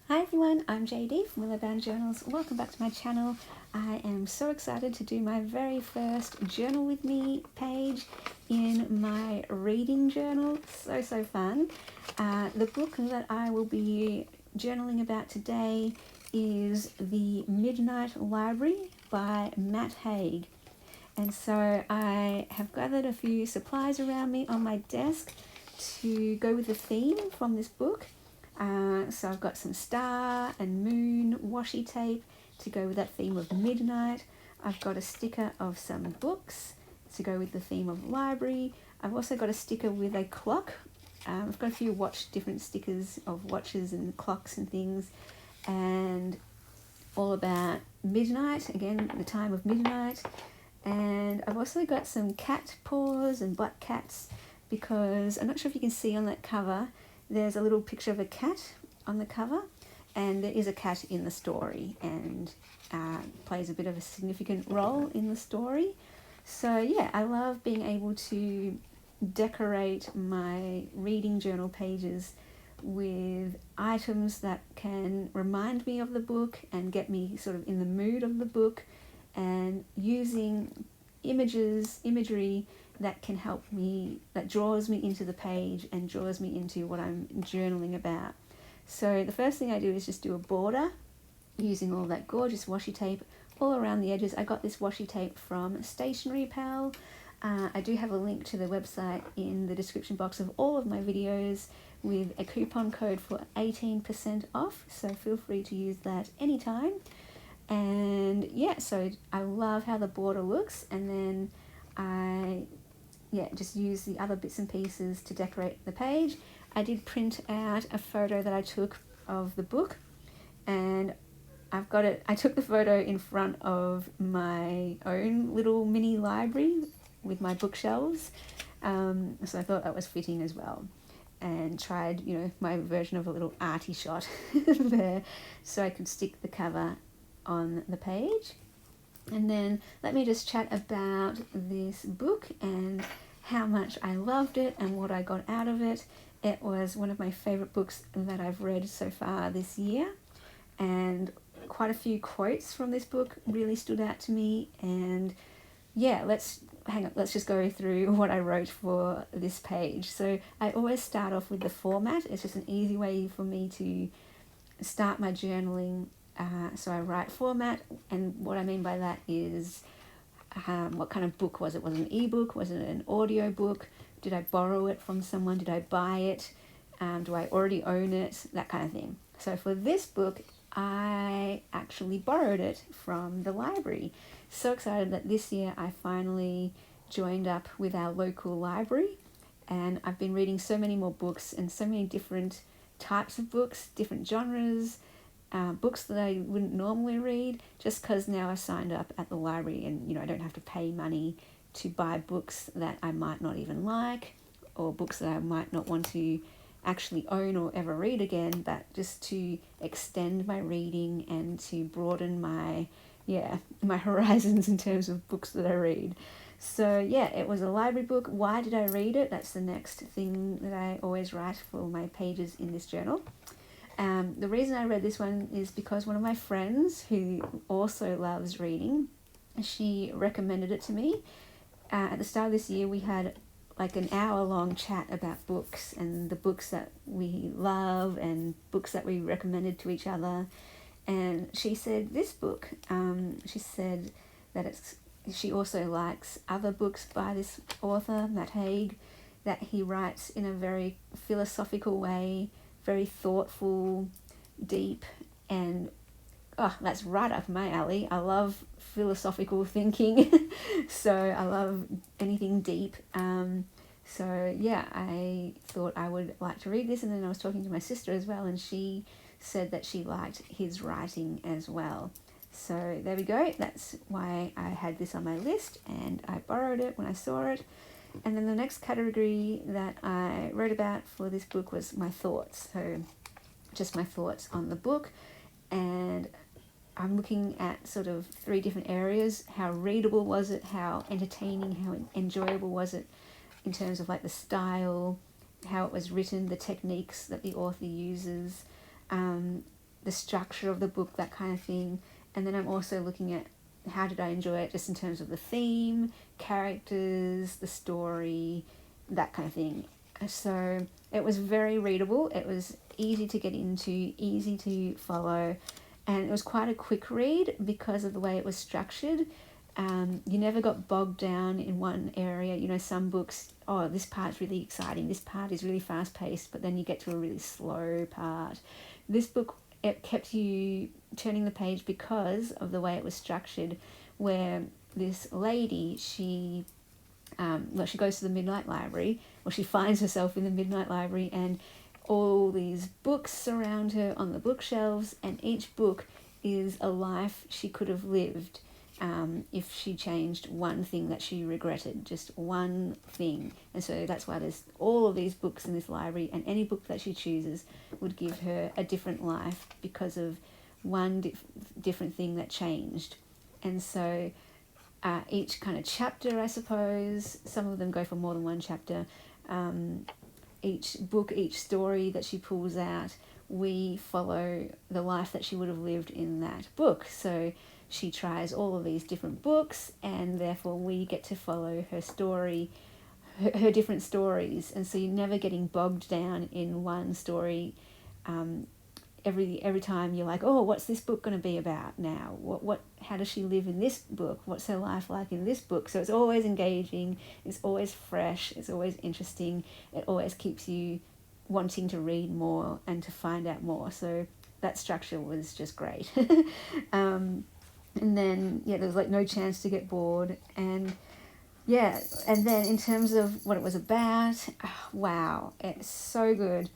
Hi everyone, I'm JD from Willow Journals. Welcome back to my channel. I am so excited to do my very first Journal With Me page in my reading journal. So fun. The book that I will be journaling about today is The Midnight Library by Matt Haig. And so I have gathered a few supplies around me on my desk to go with the theme from this book. So I've got some star and moon washi tape to go with that theme of midnight. I've got a sticker of some books to go with the theme of library. I've also got a sticker with a clock. I've got a few different stickers of watches and clocks and things, and all about midnight, again the time of midnight. And I've also got some cat paws and black cats, because I'm not sure if you can see on that cover, there's a little picture of a cat on the cover, and there is a cat in the story and plays a bit of a significant role in the story. So yeah, I love being able to decorate my reading journal pages with items that can remind me of the book and get me sort of in the mood of the book, and using imagery that can help me, that draws me into the page and draws me into what I'm journaling about. So the first thing I do is just do a border using all that gorgeous washi tape all around the edges. I got this washi tape from Stationery Pal. I do have a link to the website in the description box of all of my videos with a coupon code for 18% off, so feel free to use that anytime. And yeah, so I love how the border looks, and then I just use the other bits and pieces to decorate the page. I did print out a photo that I took of the book, and I've got it. I took the photo in front of my own little mini library with my bookshelves, so I thought that was fitting as well, and tried, my version of a little arty shot there, so I could stick the cover on the page. And then let me just chat about this book and how much I loved it and what I got out of it. It was one of my favorite books that I've read so far this year, and quite a few quotes from this book really stood out to me. And yeah, let's just go through what I wrote for this page. So I always start off with the format. It's just an easy way for me to start my journaling. So I write format, and what I mean by that is what kind of book was it? Was it an ebook? Was it an audio book? Did I borrow it from someone? Did I buy it? Do I already own it? That kind of thing. So for this book, I actually borrowed it from the library. So excited that this year I finally joined up with our local library, and I've been reading so many more books and so many different types of books, different genres, books that I wouldn't normally read, just because now I signed up at the library, and I don't have to pay money to buy books that I might not even like, or books that I might not want to actually own or ever read again, but just to extend my reading and to broaden my horizons in terms of books that I read. So yeah, it was a library book. Why did I read it? That's the next thing that I always write for my pages in this journal. The reason I read this one is because one of my friends, who also loves reading, she recommended it to me. At the start of this year, we had like an hour-long chat about books and the books that we love and books that we recommended to each other. And she said this book, she said that she also likes other books by this author, Matt Haig, that he writes in a very philosophical way, very thoughtful, deep, and that's right up my alley. I love philosophical thinking, so I love anything deep. So yeah, I thought I would like to read this, and then I was talking to my sister as well, and she said that she liked his writing as well. So there we go. That's why I had this on my list, and I borrowed it when I saw it. And then the next category that I wrote about for this book was my thoughts. So just my thoughts on the book. And I'm looking at sort of 3 different areas. How readable was it? How entertaining? How enjoyable was it in terms of like the style, how it was written, the techniques that the author uses, the structure of the book, that kind of thing. And then I'm also looking at how did I enjoy it just in terms of the theme, characters, the story, that kind of thing. So it was very readable. It was easy to get into, easy to follow, and it was quite a quick read because of the way it was structured. You never got bogged down in one area. You know, some books, oh, this part's really exciting, this part is really fast-paced, but then you get to a really slow part. This book, it kept you turning the page because of the way it was structured, where this lady, she goes to the Midnight Library, or she finds herself in the Midnight Library, and all these books surround her on the bookshelves, and each book is a life she could have lived if she changed one thing that she regretted, just one thing. And so that's why there's all of these books in this library, and any book that she chooses would give her a different life because of one different thing that changed. And so each kind of chapter, I suppose, some of them go for more than one chapter, each book, each story that she pulls out, we follow the life that she would have lived in that book. So she tries all of these different books, and therefore we get to follow her story, her different stories. And so you're never getting bogged down in one story. Every time you're like, oh, what's this book going to be about now? How does she live in this book? What's her life like in this book? So it's always engaging, it's always fresh, it's always interesting. It always keeps you wanting to read more and to find out more. So that structure was just great. And then, there was like no chance to get bored. And and then in terms of what it was about, wow, it's so good.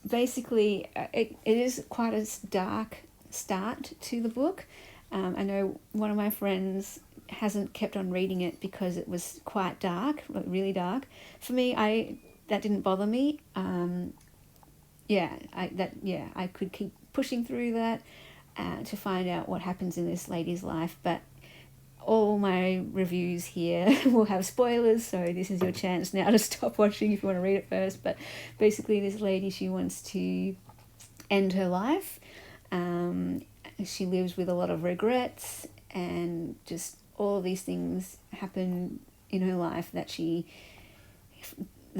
Basically, it is quite a dark start to the book. I know one of my friends hasn't kept on reading it because it was quite dark, like really dark. For me, that didn't bother me. I could keep pushing through that to find out what happens in this lady's life. But all my reviews here will have spoilers, so this is your chance now to stop watching if you want to read it first. But basically, this lady, she wants to end her life. She lives with a lot of regrets, and just all of these things happen in her life that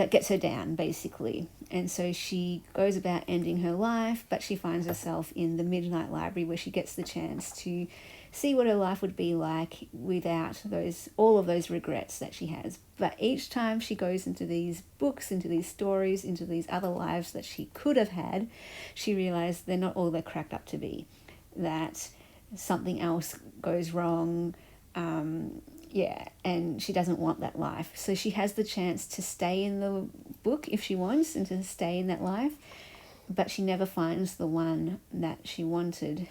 gets her down, basically. And so she goes about ending her life, but she finds herself in the Midnight Library, where she gets the chance to see what her life would be like without all of those regrets that she has. But each time she goes into these books, into these stories, into these other lives that she could have had, she realized they're not all they're cracked up to be, that something else goes wrong, and she doesn't want that life. So she has the chance to stay in the book if she wants, and to stay in that life, but she never finds the one that she wanted.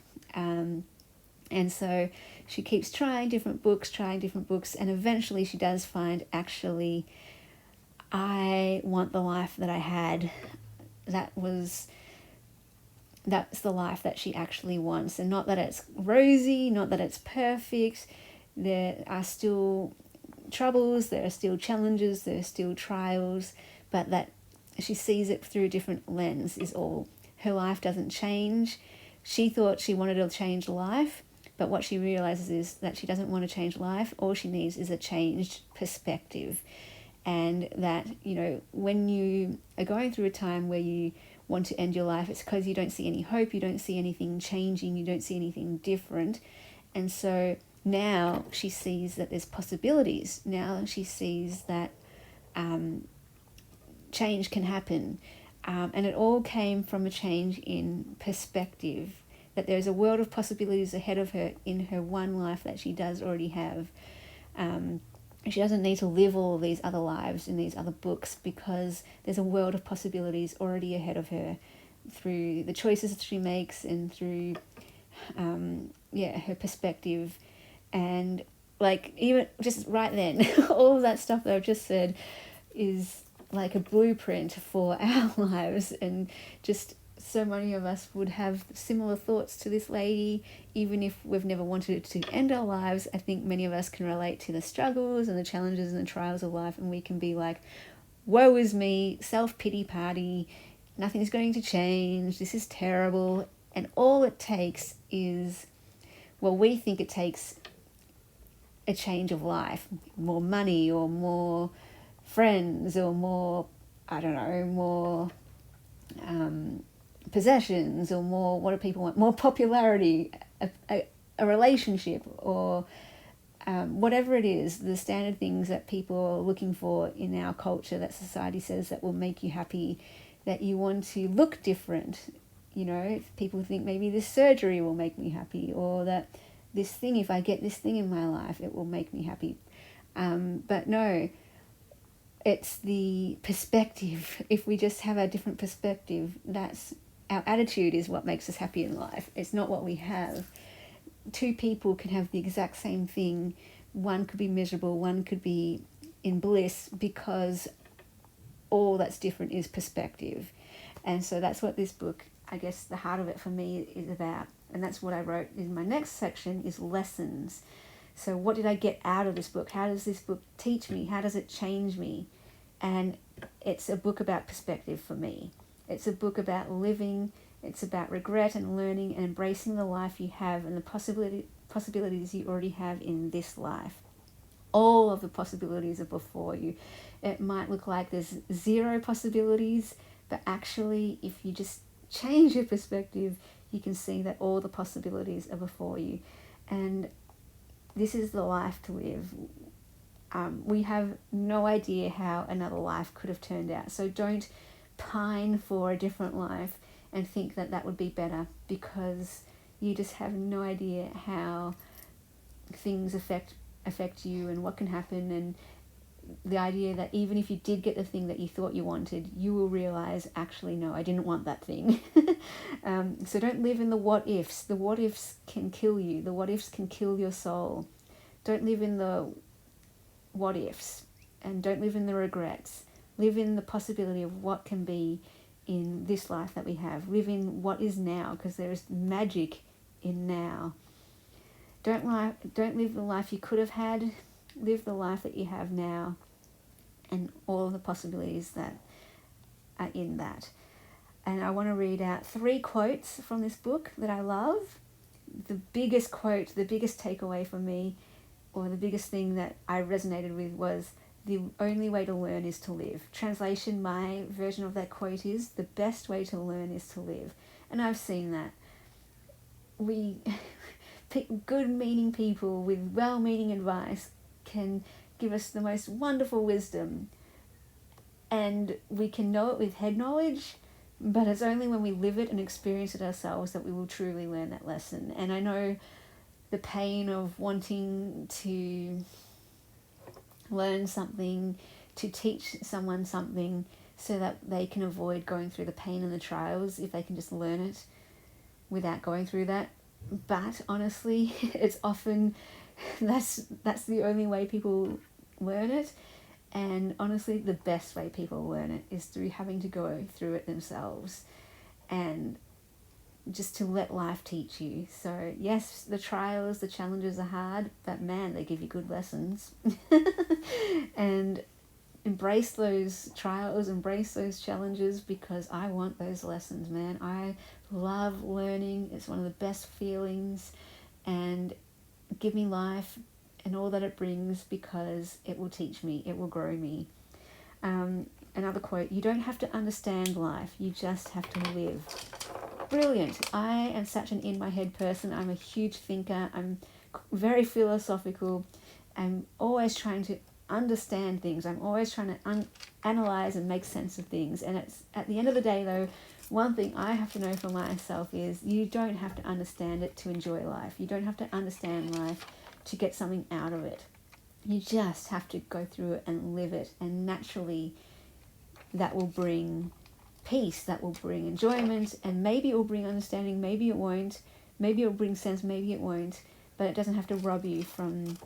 And so she keeps trying different books, and eventually she does find, actually, I want the life that I had. That's the life that she actually wants. And not that it's rosy, not that it's perfect. There are still troubles, there are still challenges, there are still trials, but that she sees it through a different lens is all. Her life doesn't change. She thought she wanted a changed life, but what she realizes is that she doesn't want to change life. All she needs is a changed perspective. And that, when you are going through a time where you want to end your life, it's because you don't see any hope, you don't see anything changing, you don't see anything different. And so now she sees that there's possibilities. Now she sees that change can happen. And it all came from a change in perspective, that there's a world of possibilities ahead of her in her one life that she does already have. She doesn't need to live all of these other lives in these other books, because there's a world of possibilities already ahead of her through the choices that she makes and through her perspective. And like, even just right then, all of that stuff that I've just said is like a blueprint for our lives. And just so many of us would have similar thoughts to this lady, even if we've never wanted to end our lives. I think many of us can relate to the struggles and the challenges and the trials of life, and we can be like, woe is me, self-pity party, nothing's going to change, this is terrible. And all it takes is, well, we think it takes a change of life, more money or more friends or more, I don't know, more possessions or more, what do people want? More popularity, a relationship, or whatever it is, the standard things that people are looking for in our culture, that society says that will make you happy, that you want to look different. You know, if people think maybe this surgery will make me happy, or that this thing, if I get this thing in my life, it will make me happy. But no, it's the perspective. If we just have a different perspective, that's our attitude is what makes us happy in life. It's not what we have. Two people can have the exact same thing. One could be miserable, one could be in bliss, because all that's different is perspective. And so that's what this book, I guess the heart of it for me is about. And that's what I wrote in my next section, is lessons. So what did I get out of this book? How does this book teach me? How does it change me? And it's a book about perspective for me. It's a book about living. It's about regret and learning and embracing the life you have and the possibilities you already have in this life. All of the possibilities are before you. It might look like there's zero possibilities, but actually, if you just change your perspective, you can see that all the possibilities are before you. And this is the life to live. We have no idea how another life could have turned out. So don't pine for a different life and think that that would be better, because you just have no idea how things affect you and what can happen. And the idea that even if you did get the thing that you thought you wanted, you will realize, actually, no, I didn't want that thing. So don't live in the what ifs. The what ifs can kill you. The what ifs can kill your soul. Don't live in the what ifs, and don't live in the regrets. Live in the possibility of what can be in this life that we have. Live in what is now, because there is magic in now. Don't live the life you could have had. Live the life that you have now, and all of the possibilities that are in that. And I want to read out 3 quotes from this book that I love. The biggest quote, the biggest takeaway for me, or the biggest thing that I resonated with, was, "The only way to learn is to live." Translation, my version of that quote is, "The best way to learn is to live." And I've seen that. We, good-meaning people with well-meaning advice can give us the most wonderful wisdom, and we can know it with head knowledge, but it's only when we live it and experience it ourselves that we will truly learn that lesson. And I know the pain of wanting to learn something, to teach someone something so that they can avoid going through the pain and the trials, if they can just learn it without going through that. But honestly, it's often that's the only way people learn it. And honestly, the best way people learn it is through having to go through it themselves, and just to let life teach you. So yes, the trials, the challenges are hard, but man, they give you good lessons. And embrace those trials, embrace those challenges, because I want those lessons, man. I love learning. It's one of the best feelings, and give me life and all that it brings, because it will teach me, it will grow me. Another quote, "You don't have to understand life, you just have to live." Brilliant. I am such an in-my-head person. I'm a huge thinker. I'm very philosophical. I'm always trying to understand things. I'm always trying to analyze and make sense of things. And it's at the end of the day, though, one thing I have to know for myself is, you don't have to understand it to enjoy life. You don't have to understand life to get something out of it. You just have to go through it and live it. And naturally, that will bring peace, that will bring enjoyment, and maybe it will bring understanding, maybe it won't. Maybe it will bring sense, maybe it won't. But it doesn't have to rob you from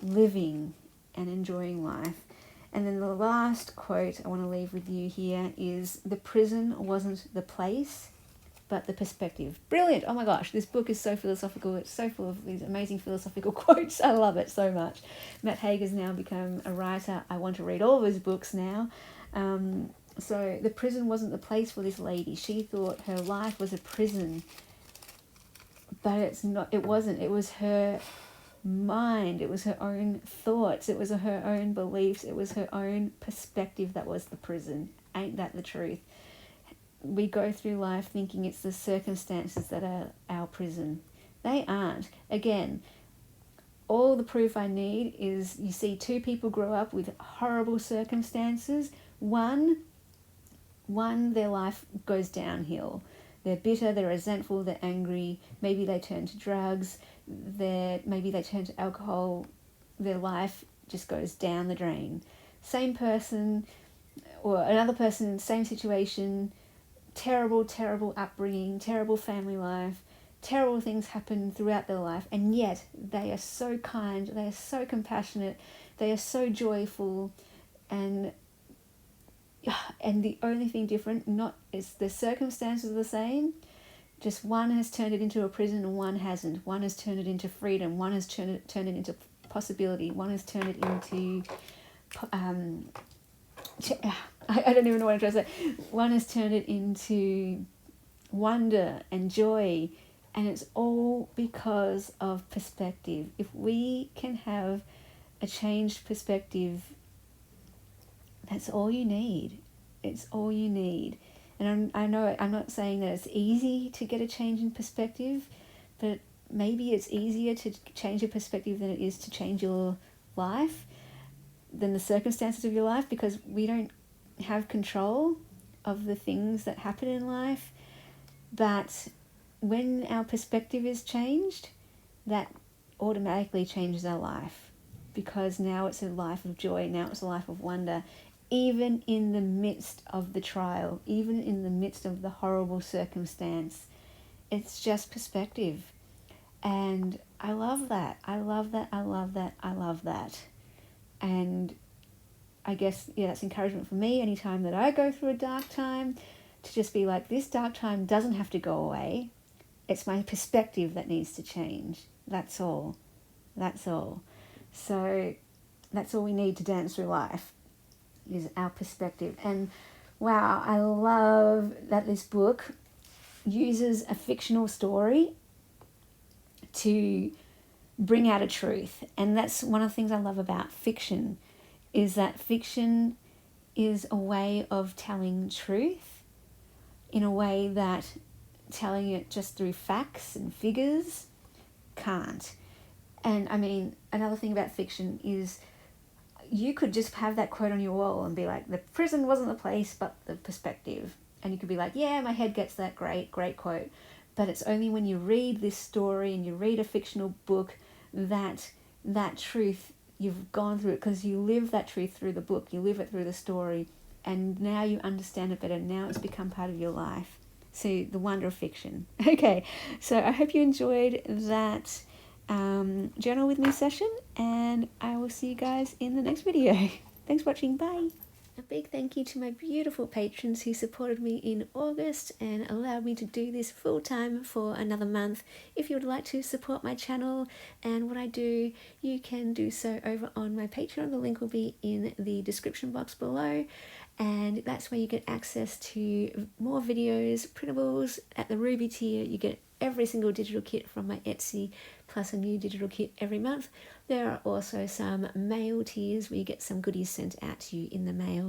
living and enjoying life. And then the last quote I want to leave with you here is, "The prison wasn't the place, but the perspective." Brilliant. Oh my gosh, this book is so philosophical. It's so full of these amazing philosophical quotes. I love it so much. Matt Haig has now become a writer. I want to read all of his books now. So the prison wasn't the place for this lady. She thought her life was a prison, but it's not. It wasn't. It was her mind. It was her own thoughts. It was her own beliefs. It was her own perspective that was the prison. Ain't that the truth? We go through life thinking it's the circumstances that are our prison. They aren't. Again, all the proof I need is you see two people grow up with horrible circumstances. One, their life goes downhill. They're bitter, they're resentful, they're angry. Maybe they turn to drugs. Maybe they turn to alcohol. Their life just goes down the drain. Same person or another person, same situation, terrible, terrible upbringing, terrible family life, terrible things happen throughout their life, and yet they are so kind, they are so compassionate, they are so joyful, and the only thing different is the circumstances are the same, just one has turned it into a prison and one hasn't. One has turned it into freedom, one has turned it into possibility, one has turned it into I don't even know what I'm trying to say. One has turned it into wonder and joy, and it's all because of perspective. If we can have a changed perspective, that's all you need. It's all you need. And I know I'm not saying that it's easy to get a change in perspective, but maybe it's easier to change your perspective than it is to change your life, than the circumstances of your life, because we don't have control of the things that happen in life. But when our perspective is changed, that automatically changes our life, because now it's a life of joy, now it's a life of wonder, even in the midst of the trial, even in the midst of the horrible circumstance. It's just perspective. And I love that. I love that. I love that. I love that. And I guess, that's encouragement for me anytime that I go through a dark time, to just be like, this dark time doesn't have to go away. It's my perspective that needs to change. That's all. That's all. So that's all we need to dance through life, is our perspective. And wow, I love that this book uses a fictional story to bring out a truth. And that's one of the things I love about fiction, is that fiction is a way of telling truth in a way that telling it just through facts and figures can't. And I mean, another thing about fiction is you could just have that quote on your wall and be like, the prison wasn't the place but the perspective. And you could be like, yeah, my head gets that, great quote. But it's only when you read this story and you read a fictional book that truth, you've gone through it, because you live that truth through the book, you live it through the story, and now you understand it better. Now it's become part of your life. So the wonder of fiction. Okay, so I hope you enjoyed that journal with me session, and I will see you guys in the next video. Thanks for watching. Bye. A big thank you to my beautiful patrons who supported me in August and allowed me to do this full time for another month. If you would like to support my channel and what I do, you can do so over on my Patreon. The link will be in the description box below, and that's where you get access to more videos, printables. At the Ruby tier, you get every single digital kit from my Etsy, plus a new digital kit every month. There are also some mail tiers where you get some goodies sent out to you in the mail.